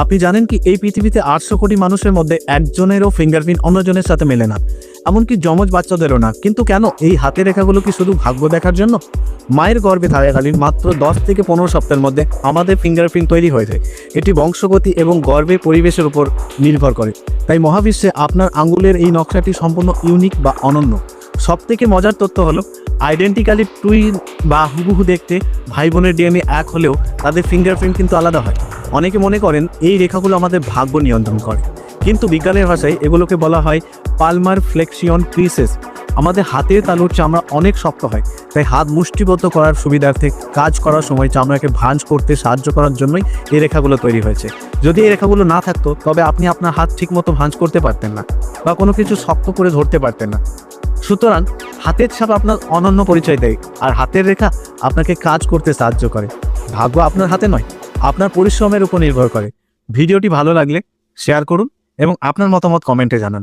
আপনি জানেন কি এই পৃথিবীতে 800 কোটি মানুষের মধ্যে একজনেরও ফিঙ্গারপ্রিন্ট অন্যজনের সাথে মেলে না, এমনকি যমজ বাচ্চাদেরও না। কিন্তু কেন? এই হাতের রেখাগুলো কি শুধু ভাগ্য দেখার জন্য? মায়ের গর্ভে থাকাকালীন মাত্র 10 থেকে 15 সপ্তাহের মধ্যে আমাদের ফিঙ্গারপ্রিন্ট তৈরি হয়ে যায়। এটি বংশগতি এবং গর্ভের পরিবেশের উপর নির্ভর করে। তাই মহাবিশ্বে আপনার আঙ্গুলের এই নকশাটি সম্পূর্ণ ইউনিক বা অনন্য। সবথেকে মজার তথ্য হলো আইডেন্টিক্যালি টুইন বা হুবহু দেখতে ভাই বোনের ডিএনএ এক হলেও তাদের ফিঙ্গারপ্রিন্ট কিন্তু আলাদা হয়। অনেকে মনে করেন এই রেখাগুলো আমাদের ভাগ্য নিয়ন্ত্রণ করে, কিন্তু বিজ্ঞানের ভাষায় এগুলোকে বলা হয় পালমার ফ্লেক্সিয়ন ক্রিসেস। আমাদের হাতের তালুর চামড়া অনেক শক্ত হয়, তাই হাত মুষ্টিবদ্ধ করার সুবিধার্থে কাজ করার সময় চামড়াকে ভাঁজ করতে সাহায্য করার জন্যই এই রেখাগুলো তৈরি হয়েছে। যদি এই রেখাগুলো না থাকতো তবে আপনি আপনার হাত ঠিকমতো ভাঁজ করতে পারতেন না বা কোনো কিছু শক্ত করে ধরতে পারতেন না। সুতরাং হাতের ছাপ আপনার অনন্য পরিচয় দেয়, আর হাতের রেখা আপনাকে কাজ করতে সাহায্য করে। ভাগ্য আপনার হাতে নয়, আপনার পরিশ্রমের উপর নির্ভর করে। ভিডিওটি ভালো লাগলে শেয়ার করুন এবং আপনার মতামত কমেন্টে জানান।